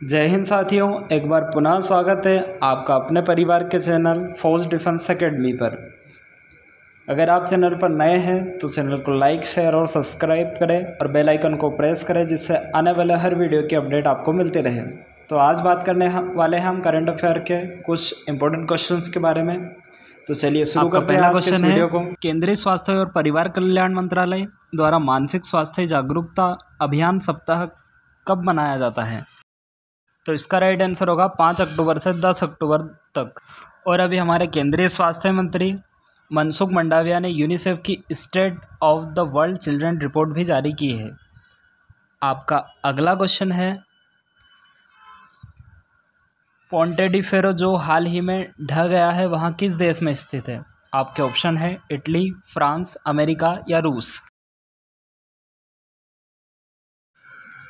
जय हिंद साथियों, एक बार पुनः स्वागत है आपका अपने परिवार के चैनल फौज डिफेंस एकेडमी पर। अगर आप चैनल पर नए हैं तो चैनल को लाइक, शेयर और सब्सक्राइब करें और बेल आइकन को प्रेस करें, जिससे आने वाले हर वीडियो की अपडेट आपको मिलती रहे। तो आज बात करने वाले हैं हम करंट अफेयर के कुछ इंपॉर्टेंट क्वेश्चंस के बारे में। तो चलिए शुरू करते हैं आज के इस वीडियो को। केंद्रीय स्वास्थ्य और परिवार कल्याण मंत्रालय द्वारा मानसिक स्वास्थ्य जागरूकता अभियान सप्ताह कब मनाया जाता है? तो इसका राइट आंसर होगा 5 अक्टूबर से 10 अक्टूबर तक। और अभी हमारे केंद्रीय स्वास्थ्य मंत्री मनसुख मंडाविया ने यूनिसेफ की state of the world children report भी जारी की है। आपका अगला क्वेश्चन है, पोंटे डी फेरो जो हाल ही में ढह गया है वहाँ किस देश में स्थित है? आपके ऑप्शन है इटली, फ्रांस, अमेरिका या रूस।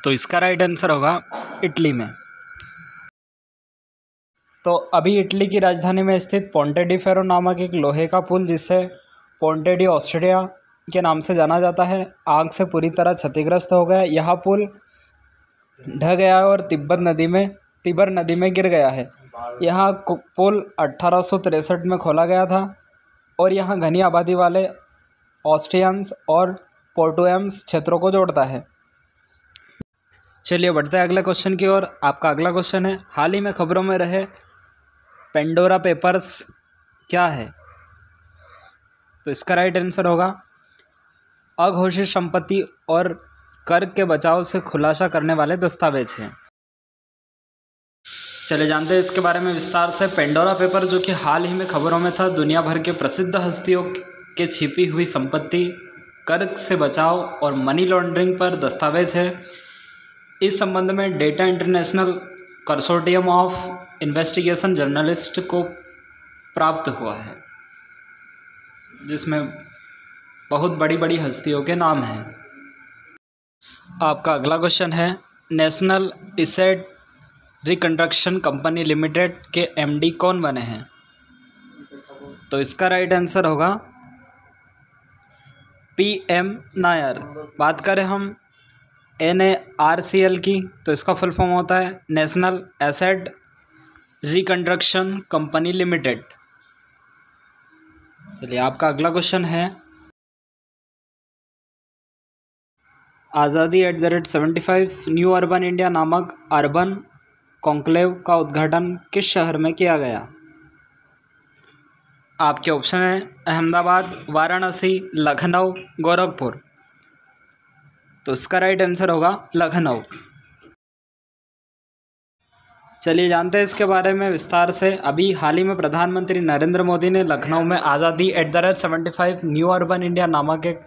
तो इसका राइट आंसर होगा इटली में। तो अभी इटली की राजधानी में स्थित पोंटे डी फेरो नामक एक लोहे का पुल, जिसे पोंटे डी ऑस्ट्रिया के नाम से जाना जाता है, आग से पूरी तरह क्षतिग्रस्त हो गया। यह पुल ढह गया है और तिबर नदी में गिर गया है। यह पुल 1863 में खोला गया था और यह घनी आबादी वाले ऑस्ट्रियंस और पोर्टुएम्स क्षेत्रों को जोड़ता है। चलिए बढ़ते हैं अगले क्वेश्चन की ओर। आपका अगला क्वेश्चन है, हाल ही में खबरों में रहे पेंडोरा पेपर्स क्या है? तो इसका राइट आंसर होगा अघोषित संपत्ति और कर के बचाव से खुलासा करने वाले दस्तावेज हैं। चले जानते हैं इसके बारे में विस्तार से। पेंडोरा पेपर जो कि हाल ही में खबरों में था, दुनिया भर के प्रसिद्ध हस्तियों के छिपी हुई संपत्ति, कर से बचाव और मनी लॉन्ड्रिंग पर दस्तावेज है। इस संबंध में data international consortium of investigation journalist को प्राप्त हुआ है, जिसमें बहुत बड़ी बड़ी हस्तियों के नाम हैं। आपका अगला क्वेश्चन है, national asset reconstruction company limited के एमडी कौन बने हैं? तो इसका राइट आंसर होगा पीएम नायर। बात करें हम NARCL की, तो इसका फुल फॉर्म होता है national asset reconstruction company limited. चलिए आपका अगला क्वेश्चन है, आज़ादी @75 न्यू अर्बन इंडिया नामक अर्बन कॉन्क्लेव का उद्घाटन किस शहर में किया गया? आपके ऑप्शन है अहमदाबाद, वाराणसी, लखनऊ, गोरखपुर। तो इसका राइट आंसर होगा लखनऊ। चलिए जानते हैं इसके बारे में विस्तार से। अभी हाल ही में प्रधानमंत्री नरेंद्र मोदी ने लखनऊ में आज़ादी @75 न्यू अर्बन इंडिया नामक एक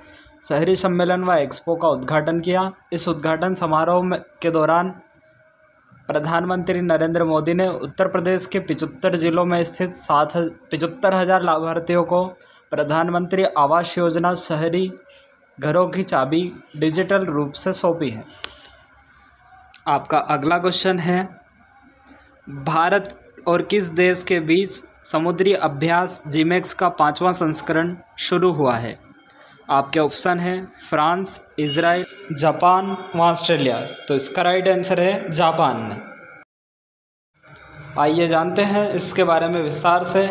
शहरी सम्मेलन व एक्सपो का उद्घाटन किया। इस उद्घाटन समारोह के दौरान प्रधानमंत्री नरेंद्र मोदी ने उत्तर प्रदेश के 75 जिलों में स्थित 75,000 लाभार्थियों को प्रधानमंत्री आवास योजना शहरी घरों की चाबी डिजिटल रूप से सौंपी है। आपका अगला क्वेश्चन है, भारत और किस देश के बीच समुद्री अभ्यास जिमेक्स का 5वां संस्करण शुरू हुआ है? आपके ऑप्शन है फ्रांस, इजराइल, जापान व ऑस्ट्रेलिया। तो इसका राइट आंसर है जापान। आइए जानते हैं इसके बारे में विस्तार से।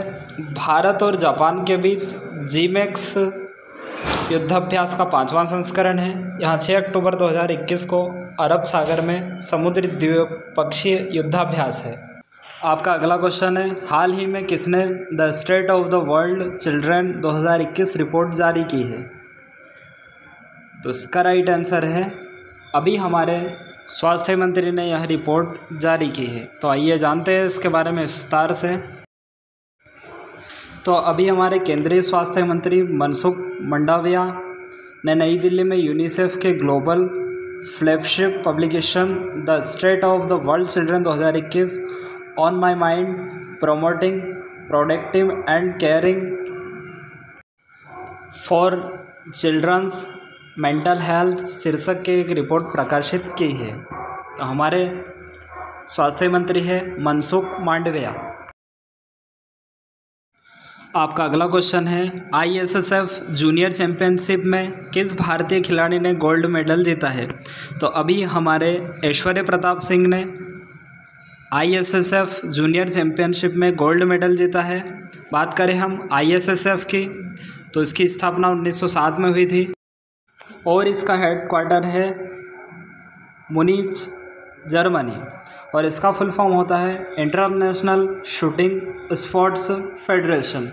भारत और जापान के बीच जिमेक्स युद्धाभ्यास का 5वां संस्करण है। यहाँ 6 अक्टूबर 2021 को अरब सागर में समुद्री द्विपक्षीय युद्धाभ्यास है। आपका अगला क्वेश्चन है, हाल ही में किसने the state of the world children 2021 report जारी की है? तो इसका राइट आंसर है अभी हमारे स्वास्थ्य मंत्री ने यह रिपोर्ट जारी की है। तो आइए जानते हैं इसके बारे में विस्तार से। तो अभी हमारे केंद्रीय स्वास्थ्य मंत्री मनसुख मंडाविया ने नई दिल्ली में यूनिसेफ के global flagship publication the state of the world children 2021 on my mind promoting productive and caring for children's mental health शीर्षक के एक रिपोर्ट प्रकाशित की है। तो हमारे स्वास्थ्य मंत्री है मनसुख मांडविया। आपका अगला क्वेश्चन है, ISSF जूनियर चैंपियनशिप में किस भारतीय खिलाड़ी ने गोल्ड मेडल जीता है? तो अभी हमारे ऐश्वर्य प्रताप सिंह ने ISSF जूनियर चैम्पियनशिप में गोल्ड मेडल जीता है। बात करें हम ISSF की तो इसकी स्थापना 1907 में हुई थी और इसका हेडक्वार्टर है मुनीच, जर्मनी, और इसका फुल फॉर्म होता है इंटरनेशनल शूटिंग स्पोर्ट्स फेडरेशन।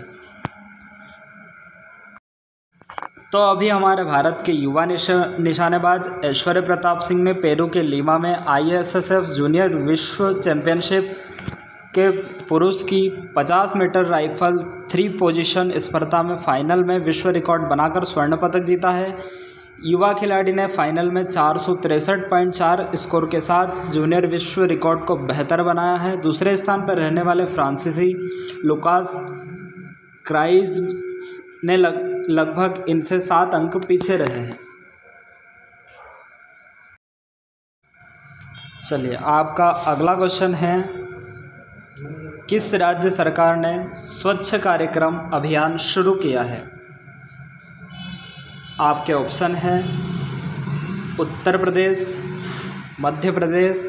तो अभी हमारे भारत के युवा निशानेबाज ऐश्वर्य प्रताप सिंह ने पेरू के लीमा में ISSF जूनियर विश्व चैंपियनशिप के पुरुष की 50 मीटर राइफल 3 पोजीशन स्पर्धा में फाइनल में विश्व रिकॉर्ड बनाकर स्वर्ण पदक जीता है। युवा खिलाड़ी ने फाइनल में 463.4 स्कोर के साथ जूनियर विश्व रिकॉर्ड को बेहतर बनाया है। दूसरे स्थान पर रहने वाले फ्रांसीसी लुकास क्राइज ने लगभग इनसे 7 अंक पीछे रहे हैं। चलिए, आपका अगला क्वेश्चन है, किस राज्य सरकार ने स्वच्छ कार्यक्रम अभियान शुरू किया है? आपके ऑप्शन हैं उत्तर प्रदेश, मध्य प्रदेश,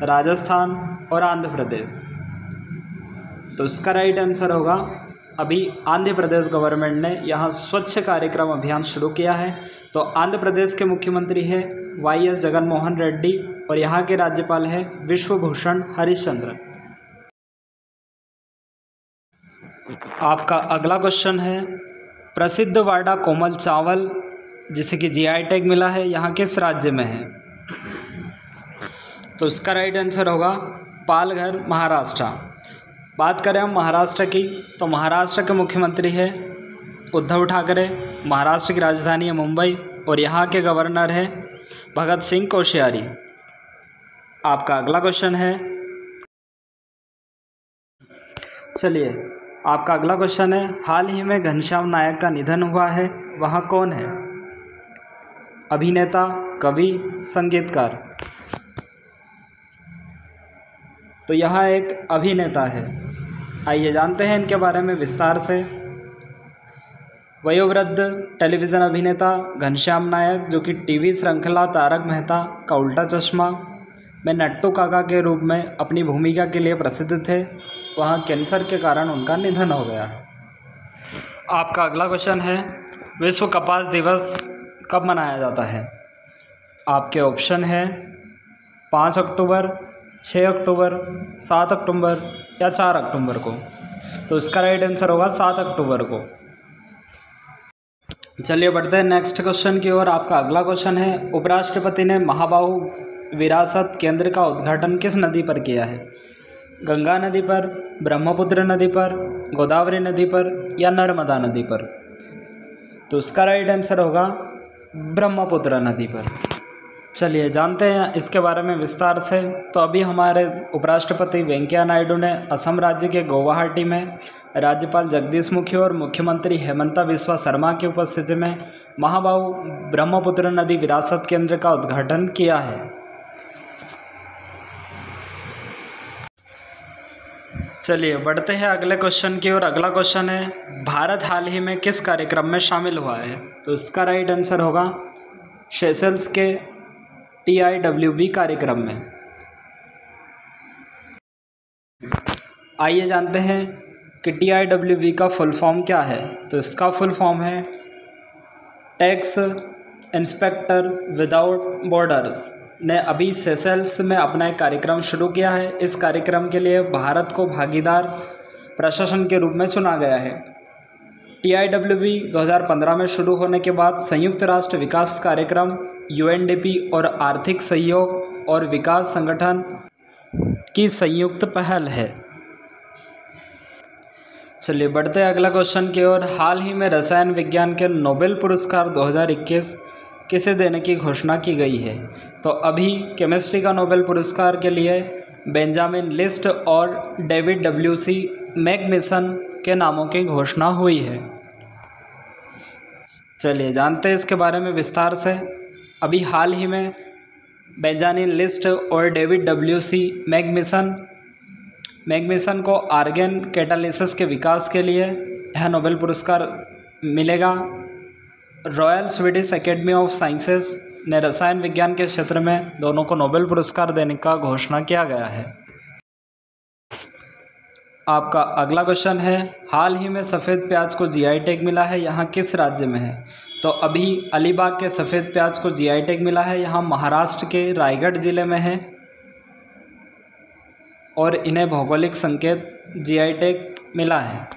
राजस्थान और आंध्र प्रदेश। तो इसका राइट आंसर होगा अभी आंध्र प्रदेश गवर्नमेंट ने यहाँ स्वच्छ कार्यक्रम अभियान शुरू किया है। तो आंध्र प्रदेश के मुख्यमंत्री है YS जगनमोहन रेड्डी और यहाँ के राज्यपाल है विश्वभूषण हरिश्चंद्रन। आपका अगला क्वेश्चन है, प्रसिद्ध वाडा कोमल चावल जिसे कि GI टैग मिला है यहाँ किस राज्य में है? तो इसका राइट आंसर होगा पालघर, महाराष्ट्र। बात करें हम महाराष्ट्र की तो महाराष्ट्र के मुख्यमंत्री है उद्धव ठाकरे, महाराष्ट्र की राजधानी है मुंबई और यहाँ के गवर्नर है भगत सिंह कोश्यारी। आपका अगला क्वेश्चन है, चलिए आपका अगला क्वेश्चन है, हाल ही में घनश्याम नायक का निधन हुआ है, वह कौन है? अभिनेता, कवि, संगीतकार? तो यह एक अभिनेता है। आइए जानते हैं इनके बारे में विस्तार से। वयोवृद्ध टेलीविज़न अभिनेता घनश्याम नायक, जो कि टीवी श्रृंखला तारक मेहता का उल्टा चश्मा में नट्टू काका के रूप में अपनी भूमिका के लिए प्रसिद्ध थे, वहाँ कैंसर के कारण उनका निधन हो गया है। आपका अगला क्वेश्चन है, विश्व कपास दिवस कब मनाया जाता है? आपके ऑप्शन है 5 अक्टूबर, 6 अक्टूबर, 7 अक्टूबर या 4 अक्टूबर को। तो इसका राइट आंसर होगा 7 अक्टूबर को। चलिए बढ़ते हैं नेक्स्ट क्वेश्चन की ओर। आपका अगला क्वेश्चन है, उपराष्ट्रपति ने महाबाहु विरासत केंद्र का उद्घाटन किस नदी पर किया है? गंगा नदी पर, ब्रह्मपुत्र नदी पर, गोदावरी नदी पर या नर्मदा नदी पर? तो इसका राइट आंसर होगा ब्रह्मपुत्र नदी पर। चलिए जानते हैं इसके बारे में विस्तार से। तो अभी हमारे उपराष्ट्रपति वेंकैया नायडू ने असम राज्य के गुवाहाटी में राज्यपाल जगदीश मुखी और मुख्यमंत्री हेमंता बिस्वा शर्मा की उपस्थिति में महाबाहु ब्रह्मपुत्र नदी विरासत केंद्र का उद्घाटन किया है। चलिए बढ़ते हैं अगले क्वेश्चन की ओर। अगला क्वेश्चन है, भारत हाल ही में किस कार्यक्रम में शामिल हुआ है? तो इसका राइट आंसर होगा सेशल्स के TIWB कार्यक्रम में। आइए जानते हैं कि TIWB का फुल फॉर्म क्या है। तो इसका फुल फॉर्म है टैक्स इंस्पेक्टर विदाउट बॉर्डर्स ने अभी सेशल्स में अपना एक कार्यक्रम शुरू किया है। इस कार्यक्रम के लिए भारत को भागीदार प्रशासन के रूप में चुना गया है। TIWB 2015 में शुरू होने के बाद संयुक्त राष्ट्र विकास कार्यक्रम UNDP और आर्थिक सहयोग और विकास संगठन की संयुक्त पहल है। चलिए बढ़ते हैं अगला क्वेश्चन की ओर। हाल ही में रसायन विज्ञान के नोबेल पुरस्कार 2021 किसे देने की घोषणा की गई है? तो अभी केमिस्ट्री का नोबेल पुरस्कार के लिए बेंजामिन लिस्ट और डेविड WC मैग्निसन के नामों की घोषणा हुई है। चलिए जानते हैं इसके बारे में विस्तार से। अभी हाल ही में बेंजामिन लिस्ट और डेविड WC मैग्निसन को आर्गन कैटालिसिस के विकास के लिए यह नोबेल पुरस्कार मिलेगा। Royal Swedish academy of sciences ने रसायन विज्ञान के क्षेत्र में दोनों को नोबेल पुरस्कार देने का घोषणा किया गया है। आपका अगला क्वेश्चन है, हाल ही में सफ़ेद प्याज को जीआई टैग मिला है, यहाँ किस राज्य में है? तो अभी अलीबाग के सफ़ेद प्याज को जीआई टैग मिला है, यहाँ महाराष्ट्र के रायगढ़ ज़िले में है और इन्हें भौगोलिक संकेत जीआई टैग मिला है।